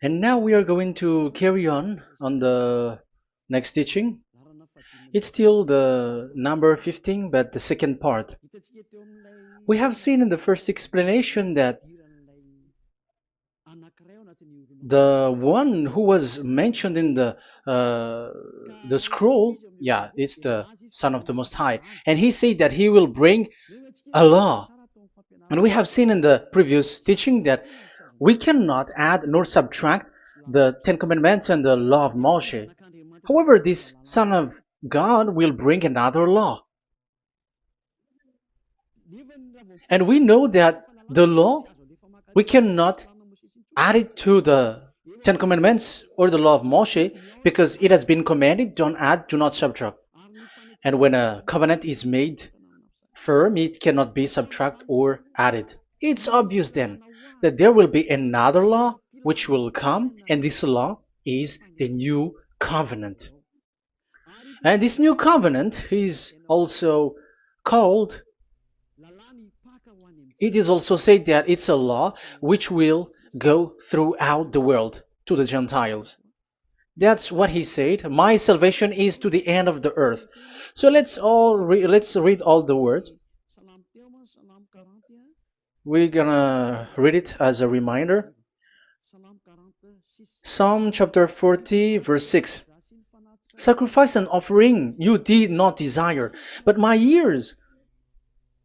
And now we are going to carry on the next teaching. It's still the number 15, but the second part. We have seen in the first explanation that the one who was mentioned in the scroll, yeah, it's the Son of the Most High, and he said that he will bring a law. And we have seen in the previous teaching that we cannot add nor subtract the Ten Commandments and the law of Moshe. However, this Son of God will bring another law. And we know that the law, we cannot add it to the Ten Commandments or the law of Moshe because it has been commanded, don't add, do not subtract. And when a covenant is made firm, it cannot be subtracted or added. It's obvious then that there will be another law which will come, and this law is the new covenant. And this new covenant is also called, it is also said that it's a law which will go throughout the world to the Gentiles. That's what he said. My salvation is to the end of the earth. So let's read all the words. We're gonna read it as a reminder. Psalm chapter 40, verse 6. Sacrifice and offering you did not desire, but my ears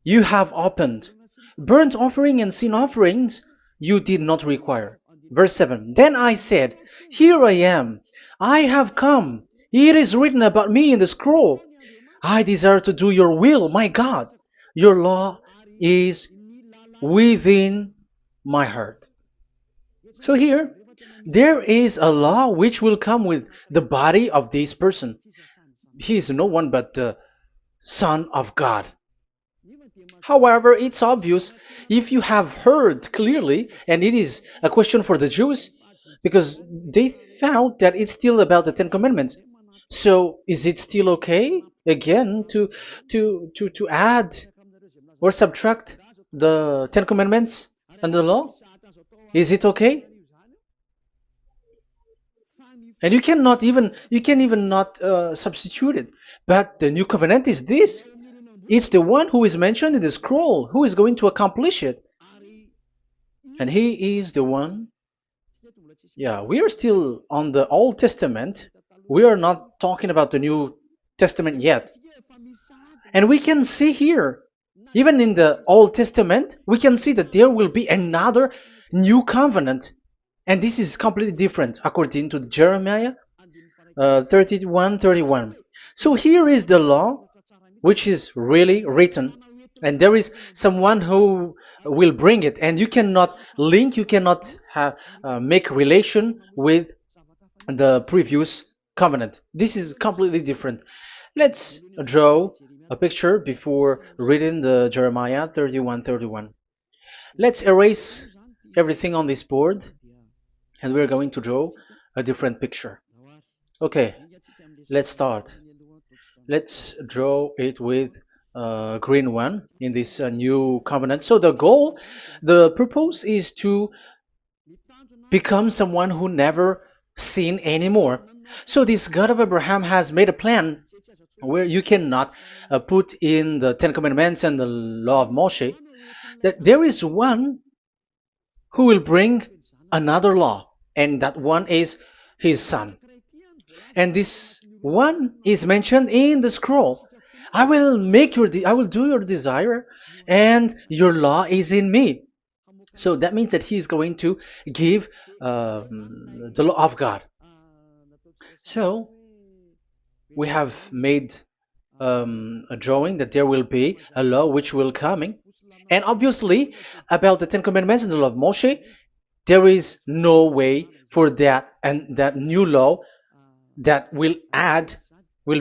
you have opened. Burnt offering and sin offerings you did not require. Verse 7. Then I said, here I am. I have come. It is written about me in the scroll. I desire to do your will, my God. Your law is within my heart. So here, there is a law which will come with the body of this person. He is no one but the Son of God. However, it's obvious if you have heard clearly, and it is a question for the Jews, because they found that it's still about the Ten Commandments. So is it still okay again to add or subtract the Ten Commandments and the law? Is it okay? And you can even not substitute it. But the new covenant is this. It's the one who is mentioned in the scroll who is going to accomplish it. And he is the one. Yeah, we are still on the Old Testament. We are not talking about the New Testament yet. And we can see here, even in the Old Testament, we can see that there will be another new covenant. And this is completely different according to Jeremiah 31:31. So here is the law which is really written, and there is someone who will bring it, and you cannot link, you cannot make relation with the previous covenant. This is completely different. Let's draw a picture before reading the Jeremiah 31:31. Let's erase everything on this board, and we're going to draw a different picture. Okay, let's start. Let's draw it with a green one in this new covenant. So the purpose is to become someone who never sin anymore. So this God of Abraham has made a plan where you cannot put in the Ten Commandments and the law of Moshe, that there is one who will bring another law, and that one is his son. And this one is mentioned in the scroll. I will do your desire, and your law is in me. So that means that he is going to give the law of God. So we have made a drawing that there will be a law which will coming, and obviously about the Ten Commandments and the law of Moshe, there is no way for that and that new law that will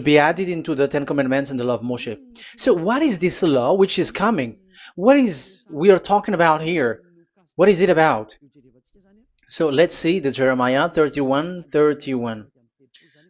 be added into the Ten Commandments and the law of Moshe. So what is this law which is coming? What is we are talking about here? What is it about? So let's see the Jeremiah 31:31.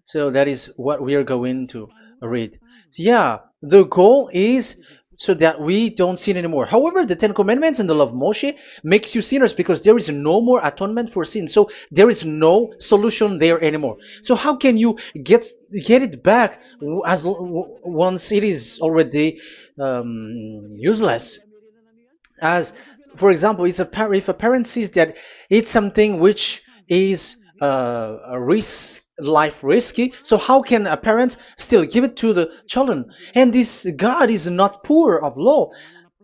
So that is what we are going to read. So yeah, the goal is so that we don't sin anymore. However, the Ten Commandments and the law of Moshe makes you sinners because there is no more atonement for sin. So there is no solution there anymore. So how can you get it back once it is already useless? As for example, if a parent sees that it's something which is a risk life risky, so how can a parent still give it to the children? And this God is not poor of law,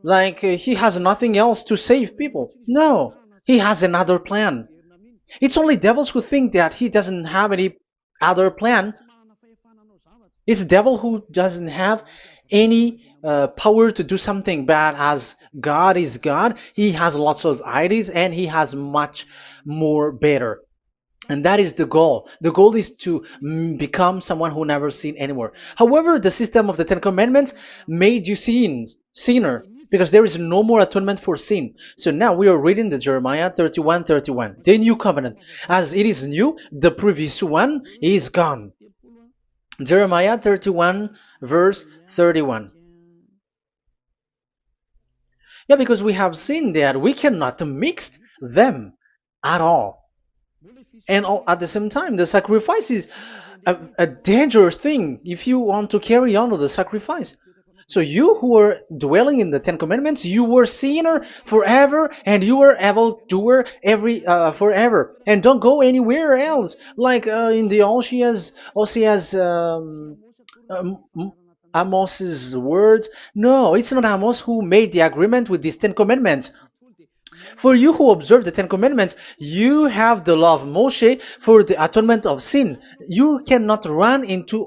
like he has nothing else to save people. No, he has another plan. It's only devils who think that he doesn't have any other plan. It's the devil who doesn't have any power to do something bad. As God is God, he has lots of ideas and he has much more better. And that is the goal. The goal is to become someone who never sin anymore. However, the system of the Ten Commandments made you sinner, because there is no more atonement for sin. So now we are reading the Jeremiah 31:31, the new covenant. As it is new, the previous one is gone. Jeremiah 31 verse 31. Yeah, because we have seen that we cannot mix them at all. And at the same time, the sacrifice is a dangerous thing if you want to carry on with the sacrifice. So you who are dwelling in the Ten Commandments, you were sinner forever, and you were evil doer forever, and don't go anywhere else. Like in the Osea's Amos's words. No, it's not Amos who made the agreement with these Ten Commandments. For you who observe the Ten Commandments, you have the law of Moshe for the atonement of sin. You cannot run into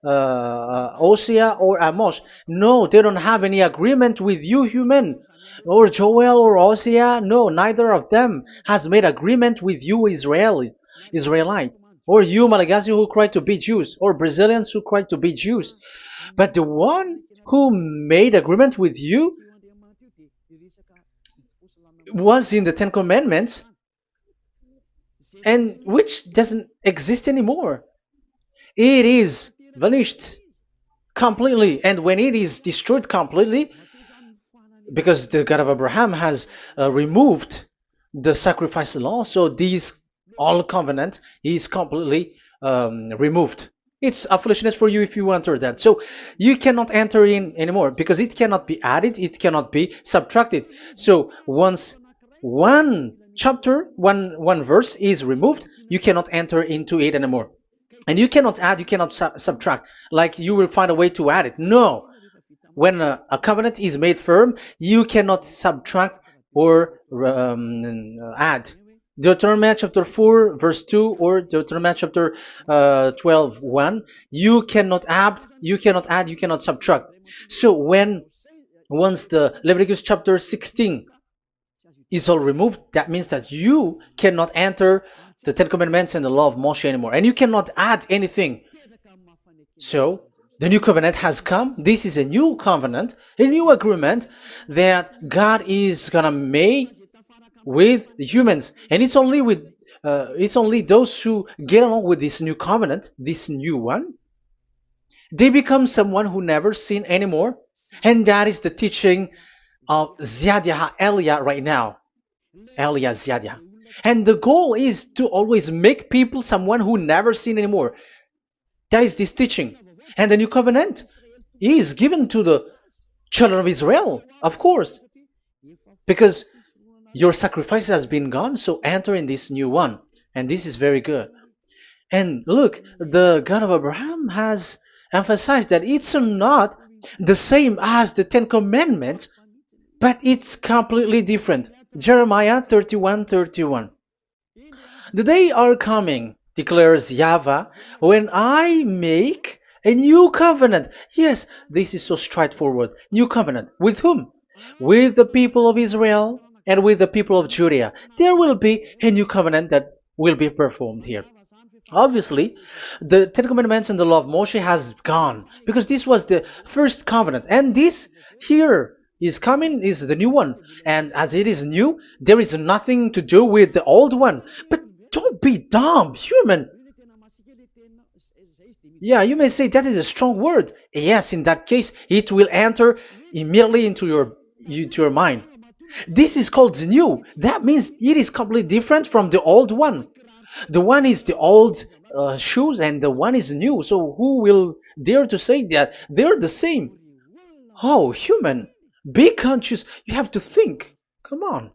Hosea or Amos. No, they don't have any agreement with you, human. Or Joel or Hosea. No, neither of them has made agreement with you, Israelite. Or you, Malagasy, who cry to be Jews. Or Brazilians who cry to be Jews. But the one who made agreement with you was in the Ten Commandments, and which doesn't exist anymore. It is vanished completely, and when it is destroyed completely, because the God of Abraham has removed the sacrifice law, so this all covenant is completely removed. It's a foolishness for you if you enter that. So you cannot enter in anymore because it cannot be added, it cannot be subtracted. So once one chapter, one verse is removed, you cannot enter into it anymore. And you cannot add, you cannot subtract. Like you will find a way to add it. No. When a covenant is made firm, you cannot subtract or add. Deuteronomy chapter 4 verse 2 or Deuteronomy chapter 12:1, you cannot add, you cannot subtract. So once the Leviticus chapter 16 is all removed, that means that you cannot enter the Ten Commandments and the law of Moshe anymore, and you cannot add anything. So the new covenant has come. This is a new covenant, a new agreement that God is gonna make with humans, and it's only those who get along with this new covenant, this new one, they become someone who never sin anymore. And that is the teaching of Ziadia Elia right now, Elia Ziadia. And the goal is to always make people someone who never sin anymore. That is this teaching. And the new covenant is given to the children of Israel, of course, because your sacrifice has been gone, so enter in this new one. And this is very good. And look, the God of Abraham has emphasized that it's not the same as the Ten Commandments, but it's completely different. Jeremiah 31:31. The day are coming, declares YAHVAH, when I make a new covenant. Yes, this is so straightforward. New covenant. With whom? With the people of Israel and with the people of Judea. There will be a new covenant that will be performed here. Obviously, the Ten Commandments and the law of Moshe has gone because this was the first covenant, and this here is coming is the new one. And as it is new, there is nothing to do with the old one. But don't be dumb, human. Yeah, you may say that is a strong word. Yes, in that case, it will enter immediately into your mind. This is called the new. That means it is completely different from the old one. The one is the old shoes and the one is new. So who will dare to say that they're the same? Oh, human, be conscious. You have to think. Come on.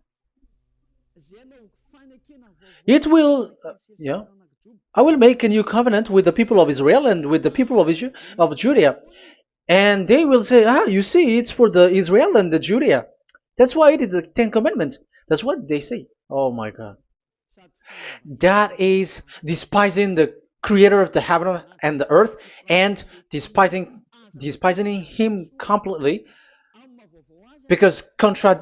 It will, yeah. I will make a new covenant with the people of Israel and with the people of Judea. And they will say, ah, you see, it's for the Israel and the Judea. That's why it is the Ten Commandments. That's what they say. Oh my God. That is despising the creator of the heaven and the earth and despising him completely because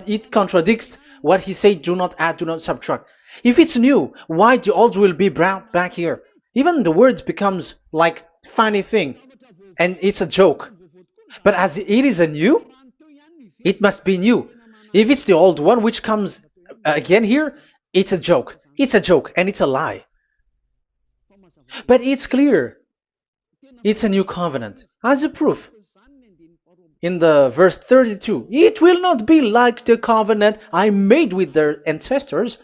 it contradicts what he said, do not add, do not subtract. If it's new, why the old will be brought back here? Even the words becomes like funny thing and it's a joke. But as it is a new, it must be new. If it's the old one which comes again here, it's a joke. It's a joke and it's a lie. But it's clear. It's a new covenant. As a proof, in the verse 32, it will not be like the covenant I made with their ancestors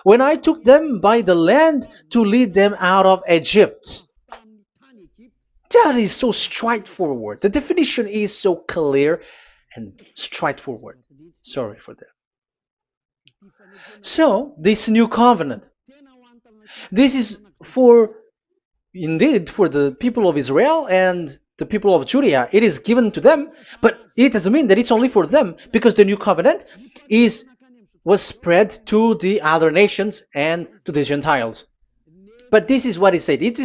when I took them by the land to lead them out of Egypt. That is so straightforward. The definition is so clear and straightforward. Sorry for that. So, this new covenant, this is indeed for the people of Israel and the people of Judea. It is given to them, but it doesn't mean that it's only for them because the new covenant was spread to the other nations and to the Gentiles. But this is what he said. It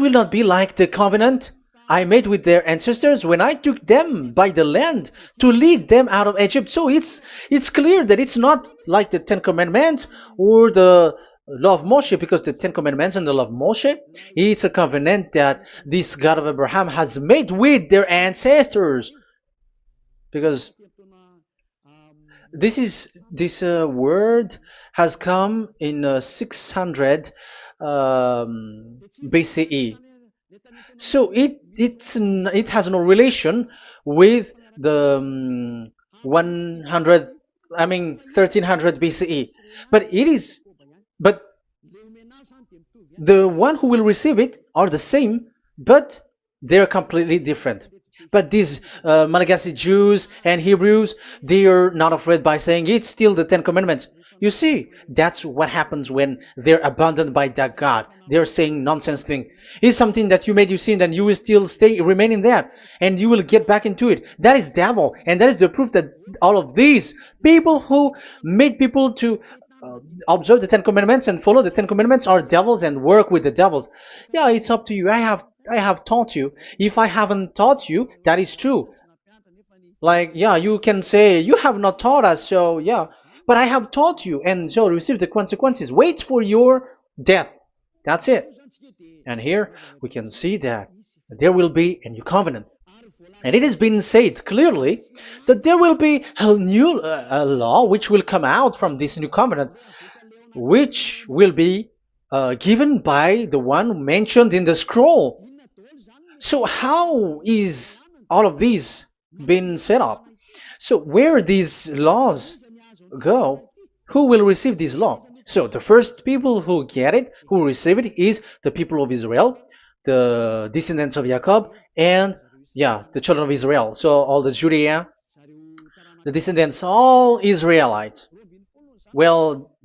will not be like the covenant I made with their ancestors when I took them by the land to lead them out of Egypt. So it's clear that it's not like the Ten Commandments or the law of Moshe, because the Ten Commandments and the law of Moshe, it's a covenant that this God of Abraham has made with their ancestors. Because this word has come in 600 BCE. So it has no relation with the 1300 BCE. But the one who will receive it are the same, but they're completely different. But these Malagasy Jews and Hebrews, they are not afraid by saying it's still the Ten Commandments. You see, that's what happens when they're abandoned by that God. They're saying nonsense thing. It's something that you made you sin, and you will still remain in that, and you will get back into it. That is devil, and that is the proof that all of these people who made people to observe the Ten Commandments and follow the Ten Commandments are devils and work with the devils. Yeah, it's up to you. I have taught you. If I haven't taught you, that is true. Like, yeah, you can say you have not taught us, so yeah, but I have taught you, and so receive the consequences. Wait for your death. That's it. And here we can see that there will be a new covenant. And it has been said clearly that there will be a new law which will come out from this new covenant, which will be given by the one mentioned in the scroll. So how is all of these been set up? So where these laws go, who will receive this law? So the first people who get it, who receive it, is the people of Israel, the descendants of Jacob, and yeah, the children of Israel. So all the Judea, the descendants, all Israelites. Well,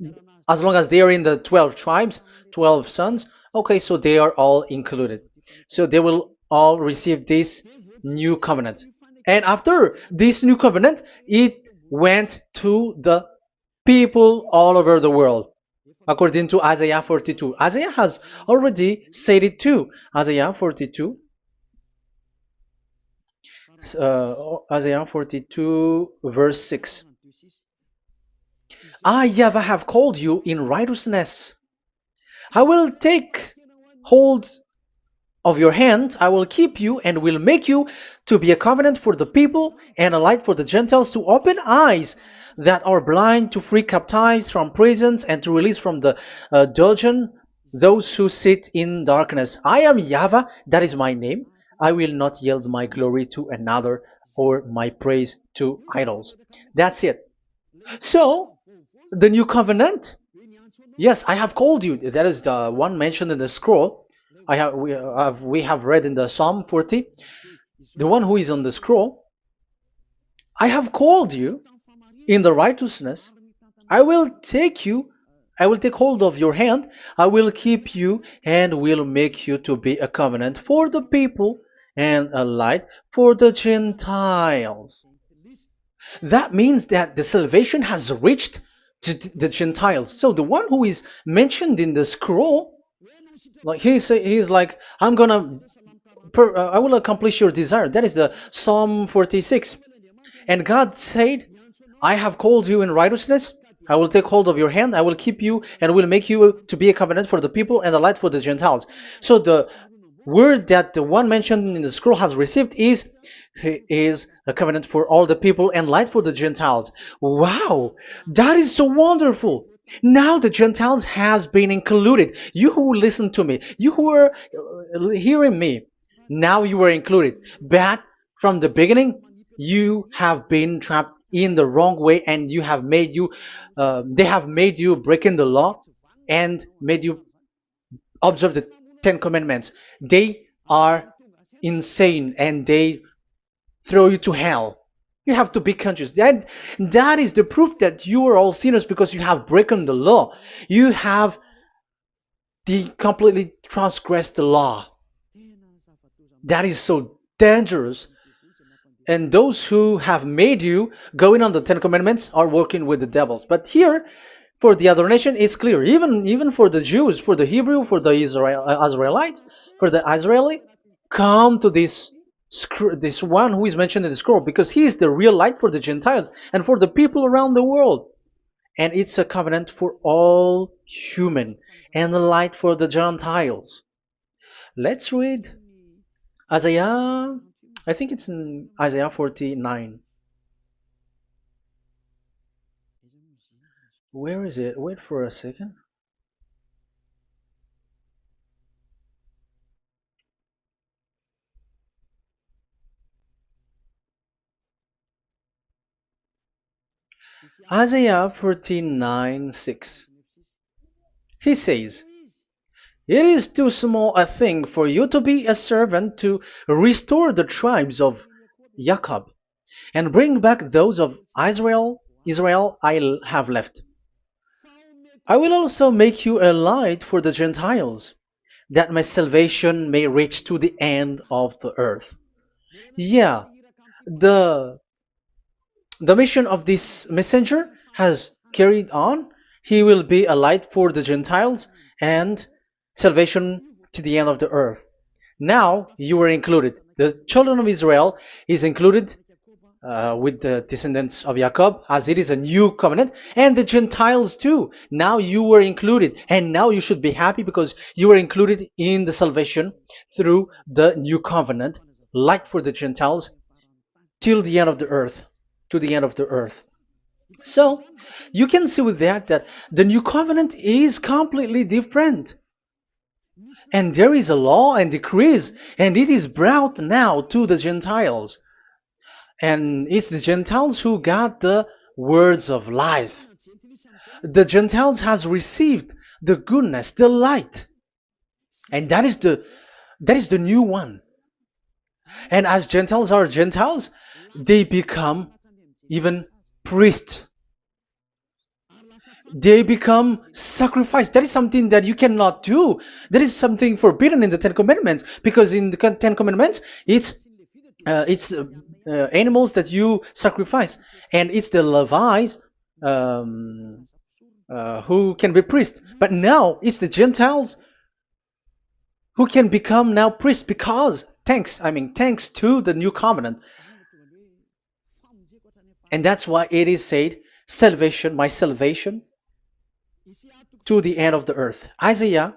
as long as they are in the 12 tribes, 12 sons, okay, so they are all included. So they will all receive this new covenant. And after this new covenant, it went to the people all over the world, according to Isaiah 42. Isaiah has already said it too. Isaiah 42, verse 6. I, YAHVAH, have called you in righteousness. I will take hold of your hand, I will keep you and will make you to be a covenant for the people and a light for the Gentiles, to open eyes that are blind, to free captives from prisons, and to release from the dungeon those who sit in darkness. I am YAHVAH, that is my name. I will not yield my glory to another or my praise to idols. That's it. So, the new covenant. Yes, I have called you. That is the one mentioned in the scroll. We have read in the Psalm 40. The one who is on the scroll. I have called you in the righteousness. I will take you. I will take hold of your hand. I will keep you and will make you to be a covenant for the people and a light for the Gentiles. That means that the salvation has reached to the Gentiles. So the one who is mentioned in the scroll, like he's like, I will accomplish your desire. That is the Psalm 46. And God said, I have called you in righteousness. I will take hold of your hand. I will keep you and will make you to be a covenant for the people and a light for the Gentiles. So the word that the one mentioned in the scroll has received is he is a covenant for all the people and light for the Gentiles. Wow, that is so wonderful. Now the Gentiles has been included. You who listen to me, you who are hearing me, now you are included. But from the beginning, you have been trapped in the wrong way, and they have made you breaking the law and made you observe the Ten Commandments. They are insane and they throw you to hell. You have to be conscious. That is the proof that you are all sinners because you have broken the law. You have completely transgressed the law. That is so dangerous. And those who have made you going on the Ten Commandments are working with the devils. But here, for the other nation, it's clear. Even for the Jews, for the Hebrew, for the Israelite, for the Israeli, come to this one who is mentioned in the scroll because he is the real light for the Gentiles and for the people around the world. And it's a covenant for all human and a light for the Gentiles. Let's read Isaiah. I think it's in Isaiah 49. Where is it? Wait for a second. Isaiah 49:6. He says, it is too small a thing for you to be a servant to restore the tribes of Jacob and bring back those of Israel I have left. I will also make you a light for the Gentiles, that my salvation may reach to the end of the earth. Yeah, the the mission of this messenger has carried on. He will be a light for the Gentiles and salvation to the end of the earth. Now you are included. The children of Israel is included with the descendants of Jacob, as it is a new covenant, and the Gentiles too. Now you were included, and now you should be happy because you were included in the salvation through the new covenant, light for the Gentiles, till the end of the earth, to the end of the earth. So you can see with that the new covenant is completely different. And there is a law and decrees, and it is brought now to the Gentiles. And it's the Gentiles who got the words of life. The Gentiles has received the goodness, the light. And that is the new one. And as Gentiles are Gentiles, they become even priests. They become sacrificed. That is something that you cannot do. That is something forbidden in the Ten Commandments, because in the Ten Commandments, it's animals that you sacrifice, and it's the Levites um, who can be priests. But now it's the Gentiles who can become now priests because thanks to the new covenant. And that's why it is said, salvation, my salvation to the end of the earth. Isaiah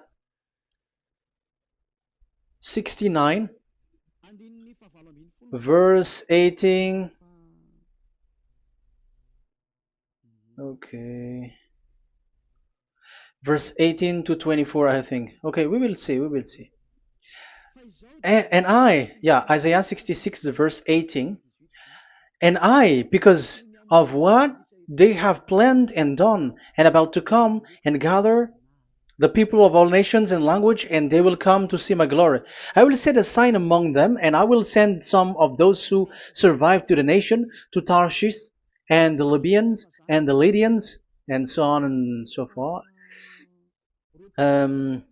69, verse 18. Okay. verse 18 to 24, I think. Okay, we will see, we will see. And I, yeah, Isaiah 66, verse 18. And I, because of what they have planned and done, and about to come and gather the people of all nations and language, and they will come to see my glory. I will set a sign among them, and I will send some of those who survive to the nation, to Tarshish, and the Libyans, and the Lydians, and so on and so forth. Um,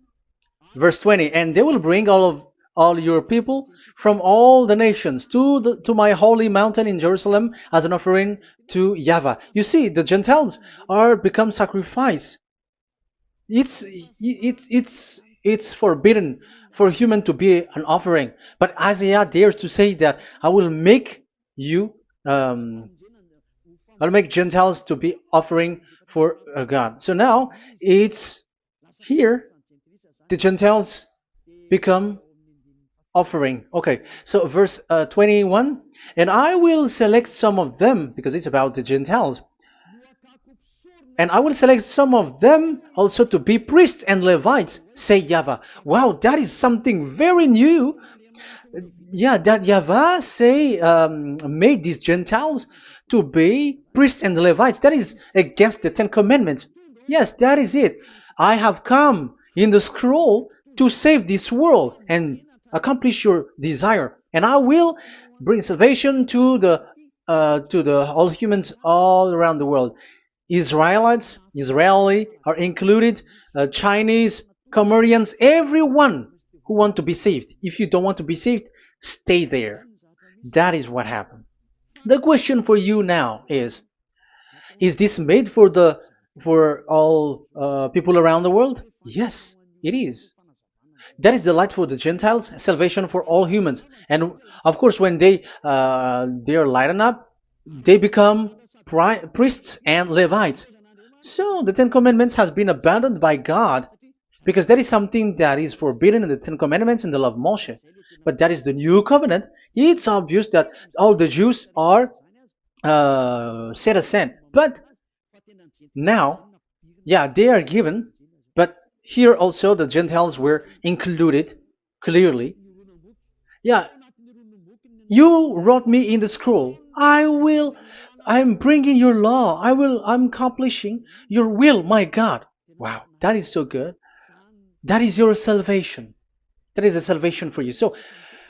Verse 20, and they will bring all your people from all the nations to my holy mountain in Jerusalem as an offering to YAHVAH. You see, the Gentiles are become sacrifice. It's forbidden for human to be an offering, but Isaiah dares to say that you um, I'll make Gentiles to be offering for God. So now it's here the Gentiles become offering. Okay, so verse 21, and I will select some of them, because it's about the Gentiles, and I will select some of them also to be priests and Levites, say YAHVAH. Wow, that is something very new. Yeah, that YAHVAH say made these Gentiles to be priests and Levites. That is against the Ten Commandments. Yes, that is it. I have come in the scroll to save this world and accomplish your desire, and I will bring salvation to the all humans all around the world. Israeli are included, Chinese, Comorians, everyone who want to be saved. If you don't want to be saved, stay there. That is what happened. The question for you now is this made for all people around the world? Yes, it is. That is the light for the Gentiles, salvation for all humans. And of course, when they are lightened up, they become priests and Levites. So the Ten Commandments has been abandoned by God, because that is something that is forbidden in the Ten Commandments in the law of Moshe. But that is the new covenant. It's obvious that all the Jews are set aside. But now, yeah, they are given, but here also the Gentiles were included clearly. Yeah, you wrote me in the scroll. I'm bringing your law. I'm accomplishing your will, my God. Wow, that is so good. That is your salvation. That is a salvation for you. So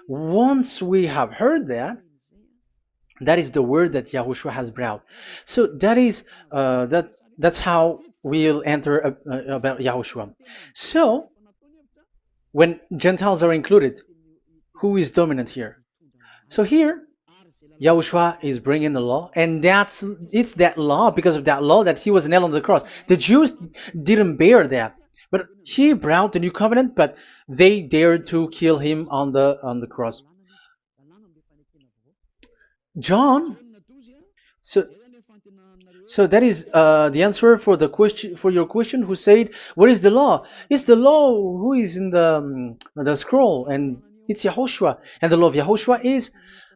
once we have heard that, that is the word that Yahushua has brought. So that's how we'll enter about Yahushua. So when Gentiles are included, who is dominant here? So here, Yahushua is bringing the law, and it's that law, because of that law, that he was nailed on the cross. The Jews didn't bear that, but he brought the new covenant, but they dared to kill him on the cross. John, so so that is the answer for your question. Who said, "What is the law?" It's the law who is in the scroll, and it's Yahushua. And the law of Yahushua is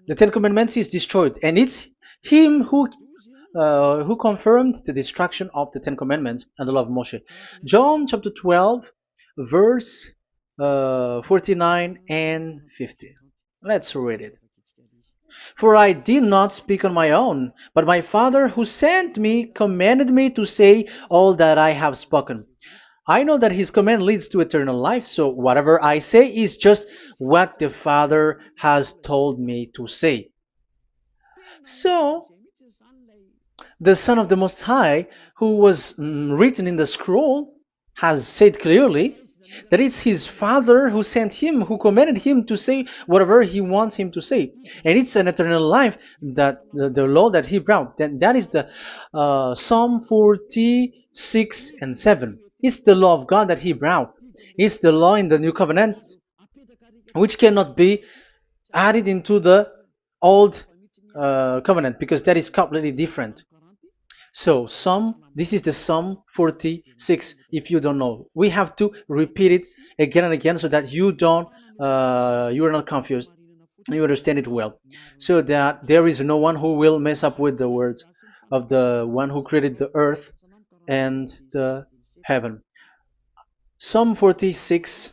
the Ten Commandments is destroyed, and it's him who confirmed the destruction of the Ten Commandments and the law of Moshe. John chapter 12, verse 49 and 50. Let's read it. For I did not speak on my own, but my Father who sent me commanded me to say all that I have spoken. I know that his command leads to eternal life, so whatever I say is just what the Father has told me to say. So, the Son of the Most High, who was written in the scroll, has said clearly that it's his Father who sent him, who commanded him to say whatever he wants him to say. And it's an eternal life, that the law that he brought. That is the Psalm 46 and 7. It's the law of God that he brought. It's the law in the new covenant, which cannot be added into the old covenant, because that is completely different. So this is the Psalm 46. If you don't know, we have to repeat it again and again, so that you are not confused. You understand it well, so that there is no one who will mess up with the words of the one who created the earth and the heaven. Psalm 46.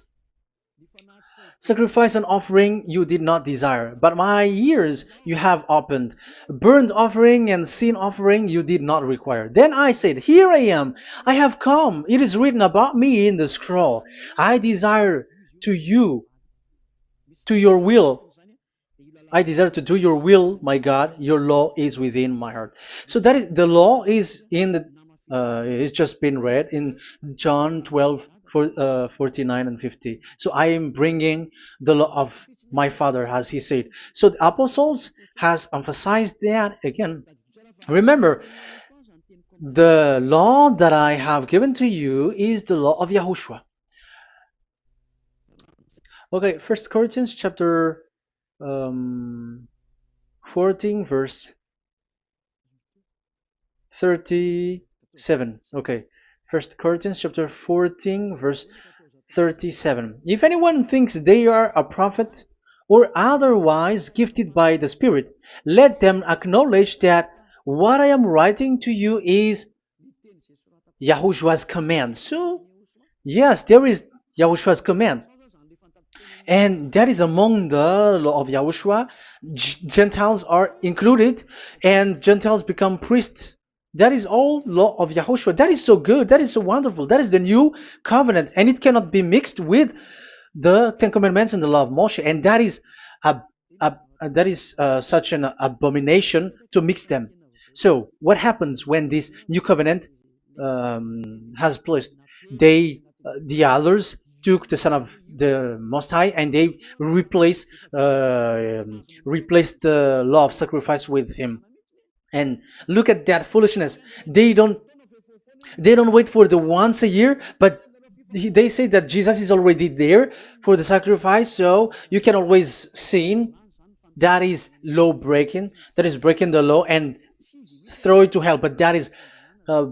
Sacrifice and offering you did not desire, but my ears you have opened. Burnt offering and sin offering you did not require. Then I said, here I am, I have come. It is written about me in the scroll. I desire to you, to your will. I desire to do your will, my God. Your law is within my heart. So that is the law is in the it's just been read in John 12, 49 and 50. So I am bringing the law of my Father, as he said. So the apostles has emphasized that again. Remember, the law that I have given to you is the law of Yahushua. Okay, First Corinthians chapter 14 verse 37. Okay, First Corinthians chapter 14 verse 37. If anyone thinks they are a prophet or otherwise gifted by the Spirit, let them acknowledge that what I am writing to you is Yahushua's command. So, yes, there is Yahushua's command. And that is among the law of Yahushua. Gentiles are included, and Gentiles become priests. That is all law of Yahushua. That is so good. That is so wonderful. That is the new covenant, and it cannot be mixed with the Ten Commandments and the law of Moshe. And that is such an abomination to mix them. So, what happens when this new covenant has placed? The others took the Son of the Most High and they replaced the law of sacrifice with him. And look at that foolishness. They don't wait for the once a year, but they say that Jesus is already there for the sacrifice, so you can always sin. That is law breaking. That is breaking the law and throw it to hell. But that is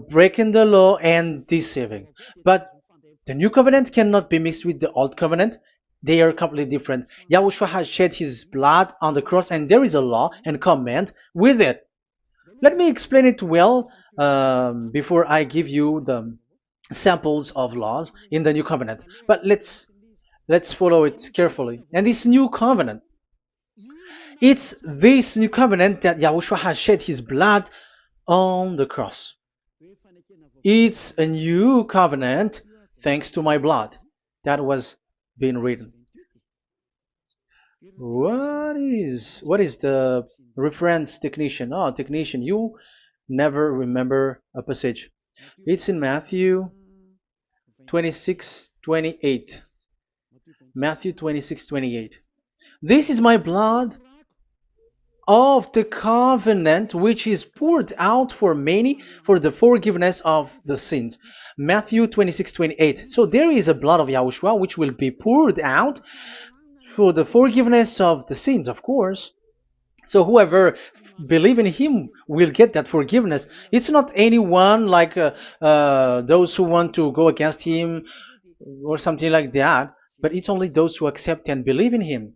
breaking the law and deceiving. But the new covenant cannot be mixed with the old covenant. They are completely different. Yahushua has shed his blood on the cross, and there is a law and command with it. Let me explain it well before I give you the samples of laws in the new covenant. But let's follow it carefully. And this new covenant, it's this new covenant that Yahushua has shed his blood on the cross. It's a new covenant thanks to my blood that was being written. What is the reference technician? Oh, technician, you never remember a passage. It's in Matthew 26:28. Matthew 26:28. This is my blood of the covenant which is poured out for many for the forgiveness of the sins. Matthew 26:28. So there is a blood of Yahushua which will be poured out for the forgiveness of the sins, of course. So whoever believe in him will get that forgiveness. It's not anyone like those who want to go against him or something like that, but it's only those who accept and believe in him.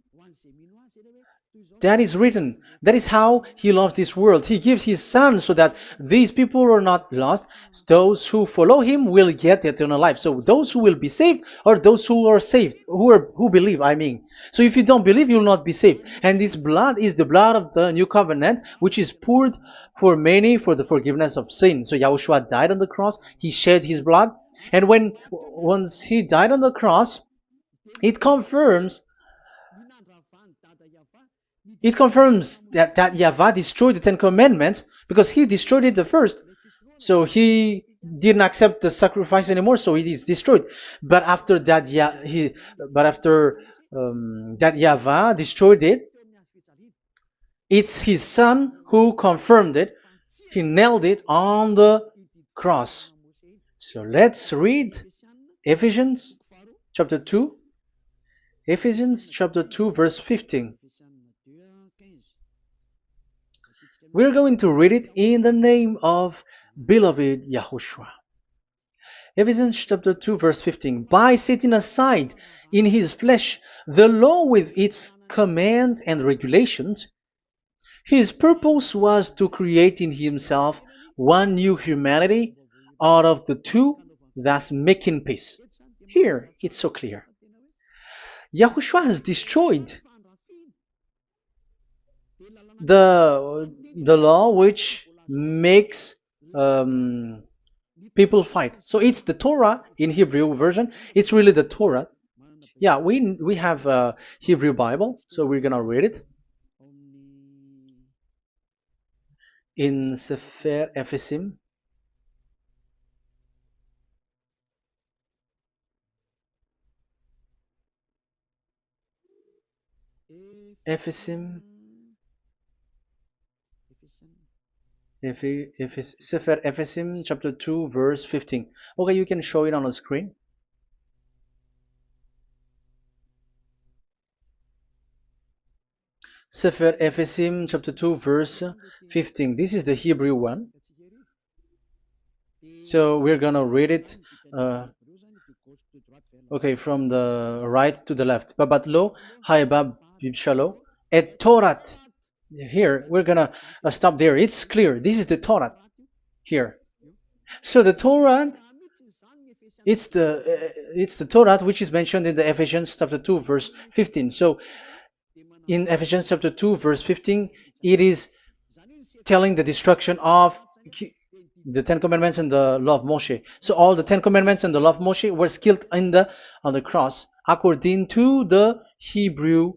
That is written. That is how he loves this world. He gives his son so that these people are not lost. Those who follow him will get eternal life. So those who will be saved are those who are saved, who believe, I mean. So if you don't believe, you will not be saved. And this blood is the blood of the new covenant, which is poured for many for the forgiveness of sin. So Yahushua died on the cross. He shed his blood. And once he died on the cross, it confirms that YAHVAH destroyed the Ten Commandments because he destroyed it the first. So he didn't accept the sacrifice anymore, so it is destroyed. But after that, that YAHVAH destroyed it, it's his son who confirmed it. He nailed it on the cross. So let's read Ephesians chapter 2. Ephesians chapter 2 verse 15. We're going to read it in the name of beloved Yahushua. Ephesians chapter 2 verse 15. By setting aside in his flesh the law with its command and regulations, his purpose was to create in himself one new humanity out of the two, thus making peace. Here, it's so clear. Yahushua has destroyed the law which makes people fight. So it's the Torah in Hebrew version. It's really the Torah. Yeah, we have a Hebrew Bible, so we're gonna read it in Sefer Efesim. Efesim. Sefer Efesim chapter 2 verse 15. Okay, you can show it on the screen. Sefer Efesim chapter 2 verse 15. This is the Hebrew one. So we're gonna read it okay, from the right to the left. Babat lo haibab shalo et Torat. Here we're gonna stop there. It's clear. This is the Torah here. So the Torah, it's the Torah which is mentioned in the Ephesians chapter 2 verse 15. So in Ephesians chapter 2 verse 15, it is telling the destruction of the Ten Commandments and the law of Moshe. So all the Ten Commandments and the law of Moshe were killed on the cross according to the Hebrew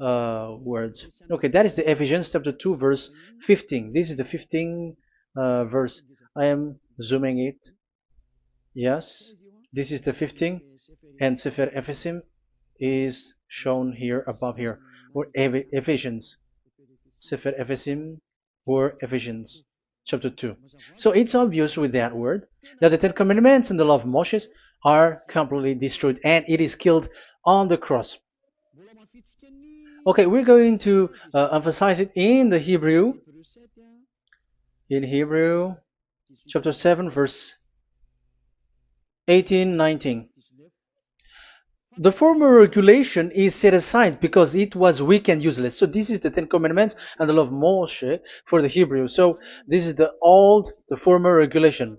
words. Okay, that is the Ephesians chapter 2 verse 15. This is the 15 verse. I am zooming it. Yes, this is the 15, and Sefer Ephesim is shown here above here, or Ephesians. Sefer Ephesim or Ephesians chapter 2. So it's obvious with that word that the Ten Commandments and the law of Moses are completely destroyed, and it is killed on the cross. Okay, we're going to emphasize it in the Hebrew. In Hebrew chapter 7 verse 18, 19. The former regulation is set aside because it was weak and useless. So this is the Ten Commandments and the law of Moshe for the Hebrew. So this is the former regulation.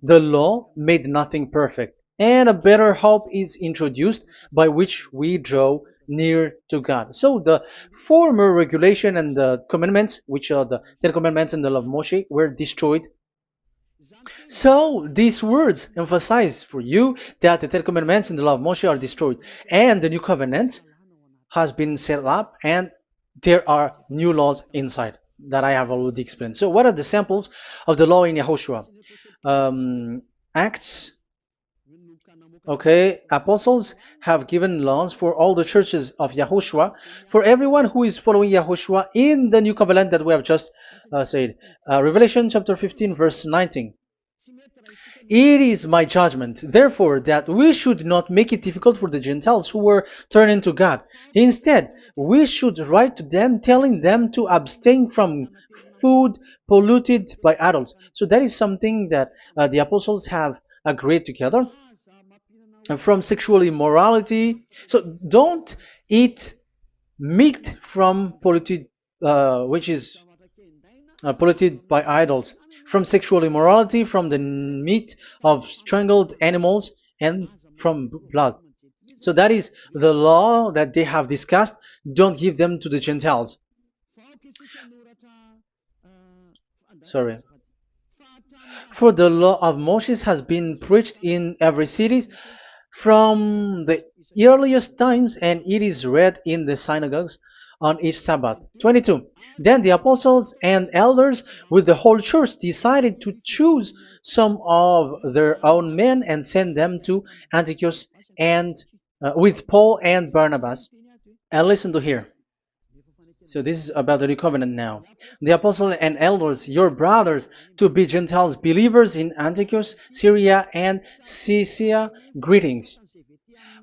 The law made nothing perfect, and a better hope is introduced by which we draw near to God. So the former regulation and the commandments, which are the Ten Commandments and the law of Moshe, were destroyed. So these words emphasize for you that the Ten Commandments and the law of Moshe are destroyed, and the new covenant has been set up, and there are new laws inside that I have already explained. So what are the samples of the law in Yahushua? Acts. Okay, apostles have given laws for all the churches of Yahushua, for everyone who is following Yahushua in the new covenant that we have just said. Revelation chapter 15 verse 19. It is my judgment, therefore, that we should not make it difficult for the Gentiles who were turning to God. Instead, we should write to them telling them to abstain from food polluted by idols. So that is something that the apostles have agreed together. And from sexual immorality. So don't eat meat from polluted, which is polluted by idols, from sexual immorality, from the meat of strangled animals, and from blood. So that is the law that they have discussed. Don't give them to the Gentiles. Sorry. For the law of Moses has been preached in every city from the earliest times, and it is read in the synagogues on each Sabbath. 22. Then the apostles and elders with the whole church decided to choose some of their own men and send them to Antioch and with Paul and Barnabas. And listen to here. So this is about the new covenant now. The apostles and elders, your brothers, to be Gentiles believers in Antioch, Syria, and Cilicia, greetings.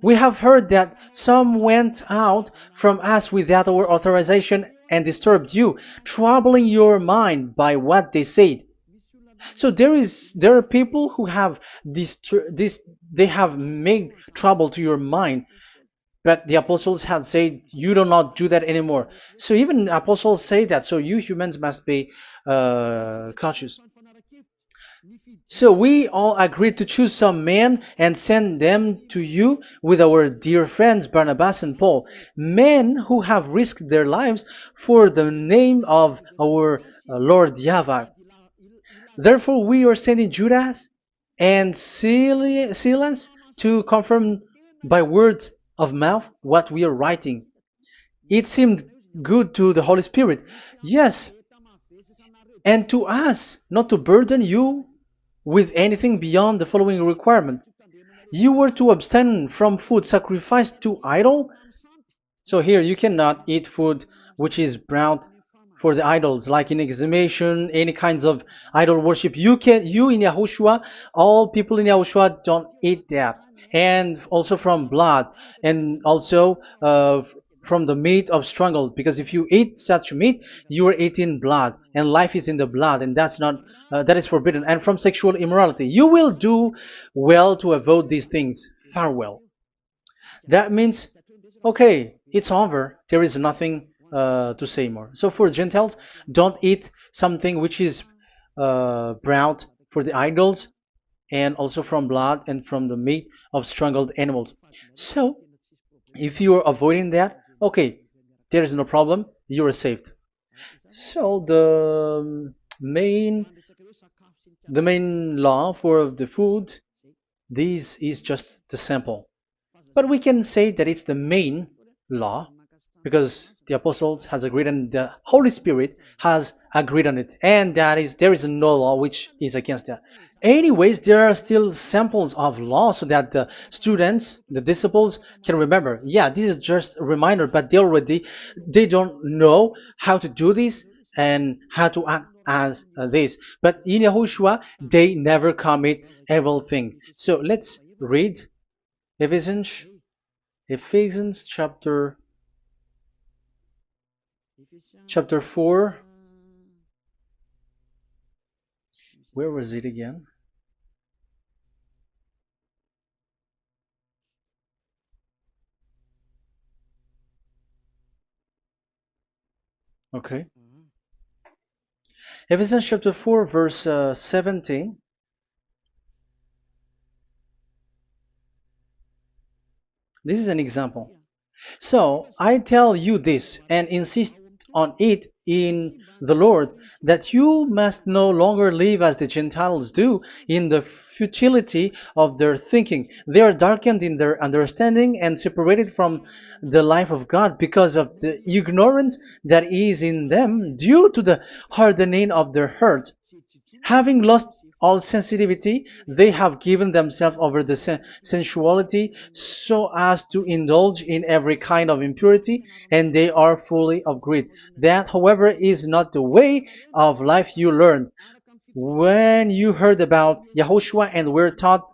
We have heard that some went out from us without our authorization and disturbed you, troubling your mind by what they said. So there are people who have they have made trouble to your mind, but the apostles had said you do not do that anymore. So even the apostles say that. So you humans must be cautious. So we all agreed to choose some men and send them to you with our dear friends Barnabas and Paul, men who have risked their lives for the name of our Lord YAHVAH. Therefore, we are sending Judas and Silas to confirm by word of mouth what we are writing. It seemed good to the Holy Spirit, yes, and to us, not to burden you with anything beyond the following requirement. You were to abstain from food sacrificed to idol. So here you cannot eat food which is brought for the idols, like in exhumation, any kinds of idol worship. You in Yahushua, all people in Yahushua don't eat that, and also from blood, and also from the meat of strangled. Because if you eat such meat, you are eating blood, and life is in the blood, and that's not that is forbidden. And from sexual immorality, you will do well to avoid these things. Farewell. That means, okay, it's over. There is nothing to say more. So for Gentiles, don't eat something which is brought for the idols, and also from blood and from the meat of strangled animals. So if you are avoiding that, okay, there is no problem. You are saved. So the main law for the food, this is just the sample. But we can say that it's the main law because the apostles has agreed and the Holy Spirit has agreed on it, and that is there is no law which is against that. Anyways, there are still samples of law so that the students, the disciples, can remember. Yeah, this is just a reminder, but they don't know how to do this and how to act as this. But in Yahushua, they never commit evil thing. So let's read Ephesians Ephesians chapter 4. Where was it again? Okay. Ephesians chapter 4 verse 17. This is an example. So I tell you this and insist on it in the Lord, that you must no longer live as the Gentiles do in the futility of their thinking. They are darkened in their understanding and separated from the life of God because of the ignorance that is in them due to the hardening of their hearts. Having lost all sensitivity, they have given themselves over to sensuality so as to indulge in every kind of impurity, and they are fully of greed. That, however, is not the way of life you learned when you heard about Yahushua and were taught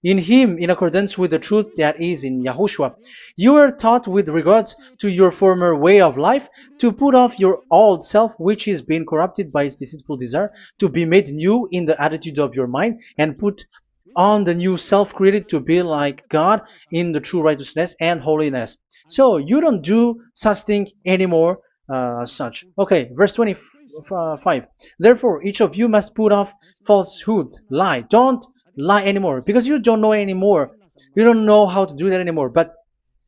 in him in accordance with the truth that is in Yahushua. You were taught with regards to your former way of life to put off your old self, which is being corrupted by its deceitful desire, to be made new in the attitude of your mind, and put on the new self created to be like God in the true righteousness and holiness. So you don't do such thing anymore. Such. Okay, verse 25. Therefore, each of you must put off falsehood, lie. Don't lie anymore because you don't know anymore. You don't know how to do that anymore. But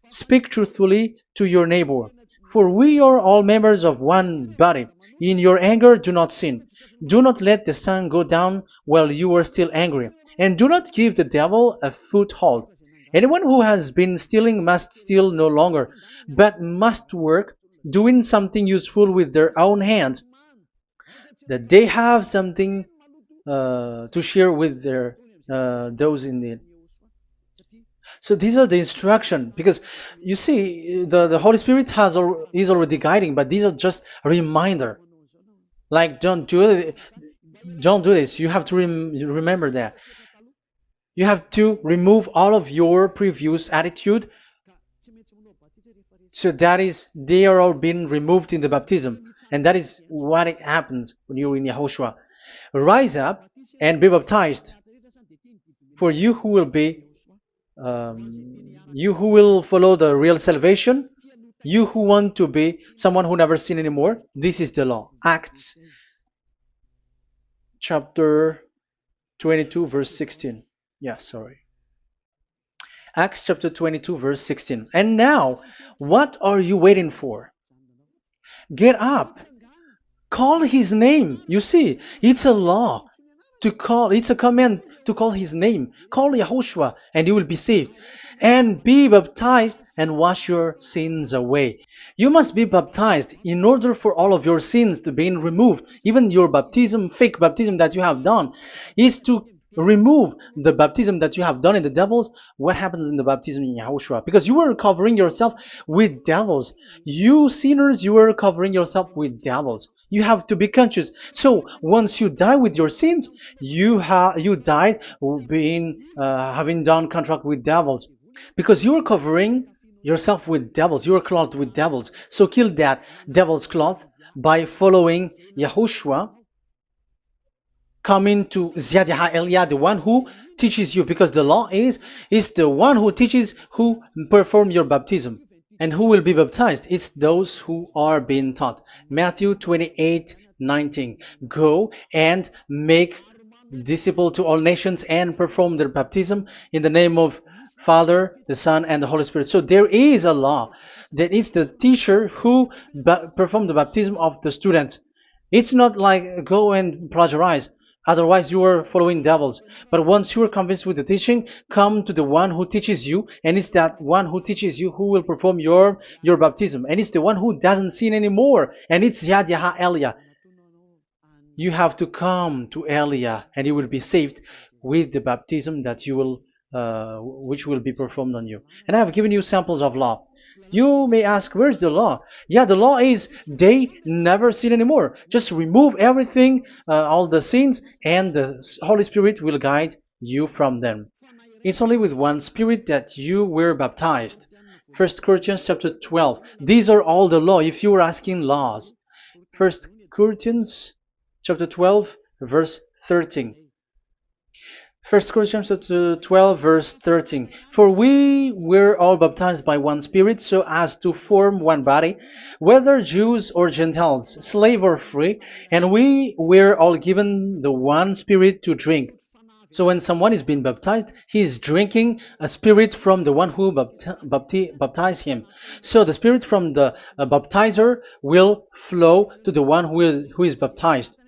speak truthfully to your neighbor. For we are all members of one body. In your anger, do not sin. Do not let the sun go down while you are still angry. And do not give the devil a foothold. Anyone who has been stealing must steal no longer, but must work, doing something useful with their own hands, that they have something to share with their those in need. So these are the instruction because you see the Holy Spirit is already guiding, but these are just a reminder. Like don't do this. You have to remember that. You have to remove all of your previous attitude. So that is they are all being removed in the baptism, and that is what it happens when you're in Yahushua. Rise up and be baptized, for you who will follow the real salvation, you who want to be someone who never sin anymore. This is the law. Acts chapter 22 verse 16. Yeah, sorry. Acts chapter 22 verse 16. And now, what are you waiting for? Get up. Call his name. You see, it's a law to call, it's a command to call his name. Call Yahushua and you will be saved. And be baptized and wash your sins away. You must be baptized in order for all of your sins to be removed. Even your baptism, fake baptism that you have done, is to remove the baptism that you have done in the devils. What happens in the baptism in Yahushua? Because you were covering yourself with devils. You sinners, you were covering yourself with devils. You have to be conscious. So once you die with your sins, you died being having done contract with devils, because you are covering yourself with devils. You are clothed with devils. So kill that devil's cloth by following Yahushua, coming to YAH Elia, the one who teaches you, because the law is the one who teaches who perform your baptism. And who will be baptized? It's those who are being taught. Matthew 28:19. Go and make disciple to all nations and perform their baptism in the name of Father, the Son, and the Holy Spirit. So there is a law that is the teacher who perform the baptism of the students. It's not like go and plagiarize. Otherwise, you are following devils. But once you are convinced with the teaching, come to the one who teaches you, and it's that one who teaches you who will perform your baptism. And it's the one who doesn't sin anymore. And it's YAH Elia. You have to come to Elia, and you will be saved with the baptism that you will, which will be performed on you. And I have given you samples of law. You may ask, where's the law? Yeah, the law is they never sin anymore. Just remove everything, all the sins, and the Holy Spirit will guide you from them. It's only with one Spirit that you were baptized. 1 Corinthians chapter 12. These are all the law, if you were asking laws. 1 Corinthians chapter 12, verse 13. 1 Corinthians chapter 12, verse 13. For we were all baptized by one Spirit, so as to form one body, whether Jews or Gentiles, slave or free, and we were all given the one Spirit to drink. So when someone is being baptized, he is drinking a spirit from the one who baptized him. So the spirit from the baptizer will flow to the one who is baptized.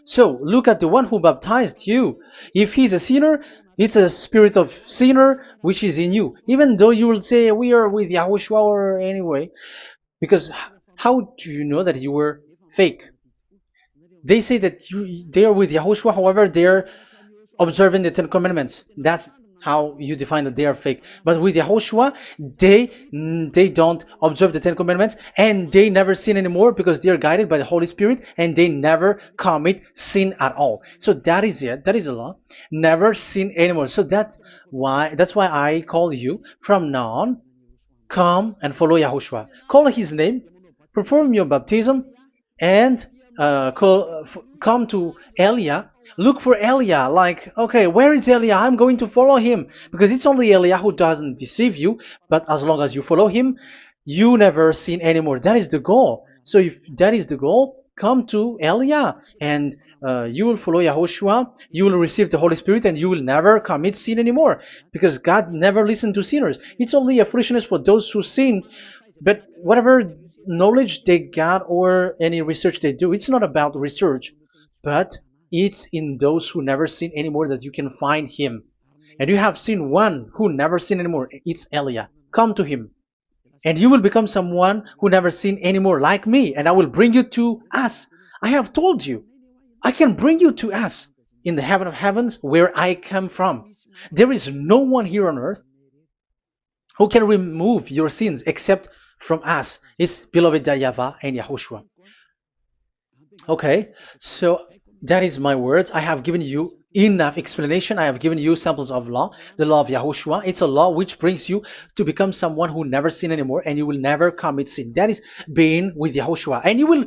So look at the one who baptized you. If he's a sinner, it's a spirit of sinner which is in you. Even though you will say we are with YAHOSHUAH or anyway, because how do you know that you were fake? They say that they are with YAHOSHUAH, however they are observing the Ten Commandments. That's how you define that they are fake. But with YAHOSHUAH, they don't observe the Ten Commandments, and they never sin anymore because they are guided by the Holy Spirit, and they never commit sin at all. So that is it. That is the law. Never sin anymore. So that's why I call you from now on. Come and follow YAHOSHUAH. Call his name, perform your baptism, and come to Elia. Look for Elia, like, okay, where is Elia? I'm going to follow him, because it's only Elia who doesn't deceive you. But as long as you follow him, you never sin anymore. That is the goal. So if that is the goal, come to Elia, and you will follow YAHOSHUAH. You will receive the Holy Spirit, and you will never commit sin anymore, because God never listened to sinners. It's only a foolishness for those who sin. But whatever knowledge they got or any research they do, it's not about research, but it's in those who never sin anymore that you can find him. And you have seen one who never sin anymore. It's Elia. Come to him, and you will become someone who never sin anymore, like me, and I will bring you to us. I have told you, I can bring you to us in the heaven of heavens, where I come from. There is no one here on earth who can remove your sins except from us. It's beloved YAHVAH and YAHOSHUAH. Okay, so that is my words. I have given you enough explanation. I have given you samples of law, the law of YAHOSHUAH. It's a law which brings you to become someone who never sin anymore, and you will never commit sin. That is being with YAHOSHUAH, and you will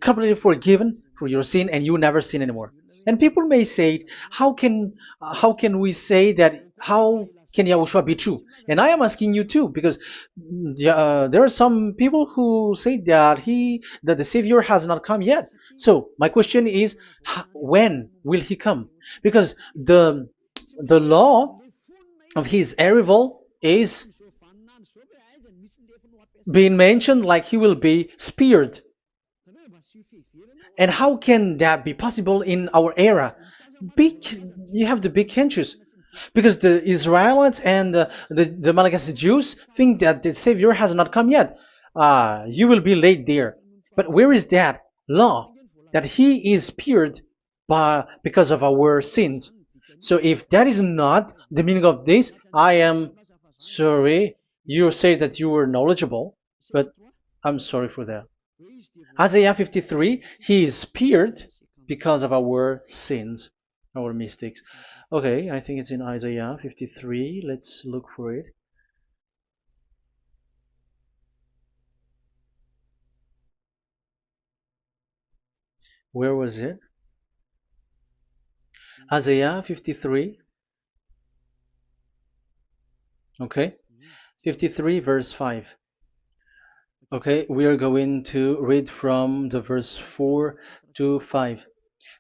completely forgiven for your sin, and you will never sin anymore. And people may say, how can we say that? How can Yahushua be true? And I am asking you too, because there are some people who say that the Savior has not come yet. So my question is, when will he come? Because the law of his arrival is being mentioned like he will be speared. And how can that be possible in our era? You have to be conscious, because the Israelites and the Malagasy Jews think that the Savior has not come yet. You will be late there. But where is that law that He is speared because of our sins? So if that is not the meaning of this, I am sorry. You say that you were knowledgeable, but I'm sorry for that. Isaiah 53, he is speared because of our sins, our mistakes. Okay, I think it's in Isaiah 53. Let's look for it. Where was it? Isaiah 53. Okay, 53 verse 5. Okay, we are going to read from the verse 4 to 5.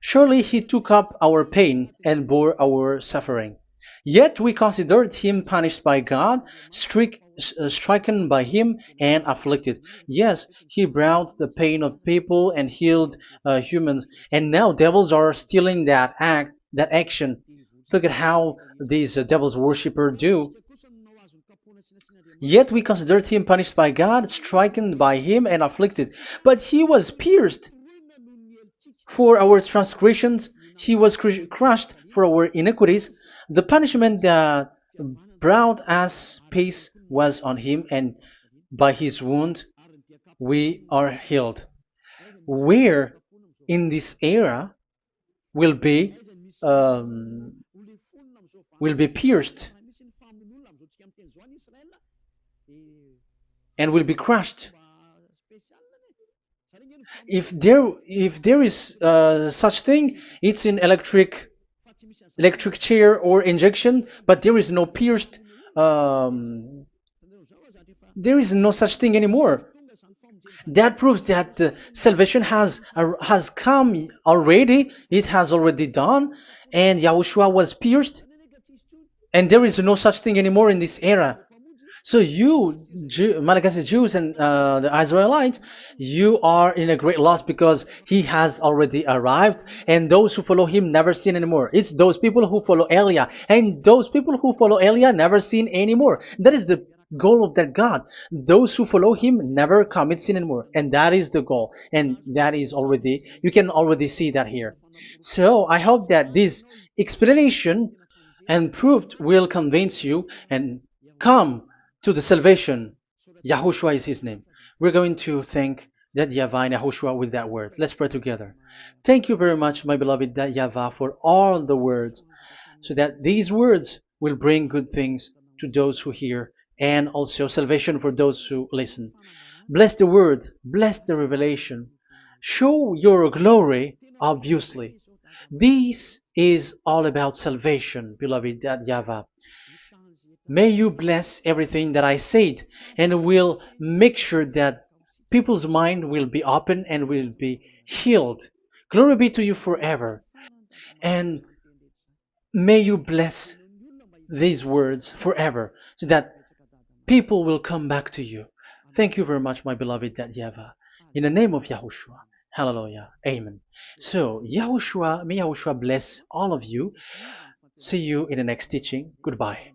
Surely he took up our pain and bore our suffering. Yet we considered him punished by God, stricken by him, and afflicted. Yes, he brought the pain of people and healed humans. And now devils are stealing that action. Look at how these devils worshippers do. Yet we considered him punished by God, stricken by him, and afflicted. But he was pierced for our transgressions, he was crushed for our iniquities. The punishment that brought us peace was on him, and by his wound we are healed. Where in this era will be um, will be pierced and will be crushed. If there is such thing, it's in electric chair or injection, but there is no pierced. Um, there is no such thing anymore. That proves that salvation has come already. It has already done, and Yahushua was pierced, and there is no such thing anymore in this era. So you, Malagasy Jews and the Israelites, you are in a great loss because he has already arrived, and those who follow him never sin anymore. It's those people who follow Elia, and those people who follow Elia never sin anymore. That is the goal of that God. Those who follow him never commit sin anymore, and that is the goal. And that is already, you can already see that here. So I hope that this explanation and proof will convince you and come to the salvation. Yahushua is his name. We're going to thank that YAHVAH and Yahushua with that word. Let's pray together. Thank you very much, my beloved that YAHVAH, for all the words, so that these words will bring good things to those who hear, and also salvation for those who listen. Bless the word, bless the revelation. Show your glory, obviously. This is all about salvation, beloved that YAHVAH. May you bless everything that I said, and will make sure that people's mind will be open and will be healed. Glory be to you forever. And may you bless these words forever, so that people will come back to you. Thank you very much, my beloved that YAHVAH. In the name of Yahushua. Hallelujah. Amen. So, Yahushua, may Yahushua bless all of you. See you in the next teaching. Goodbye.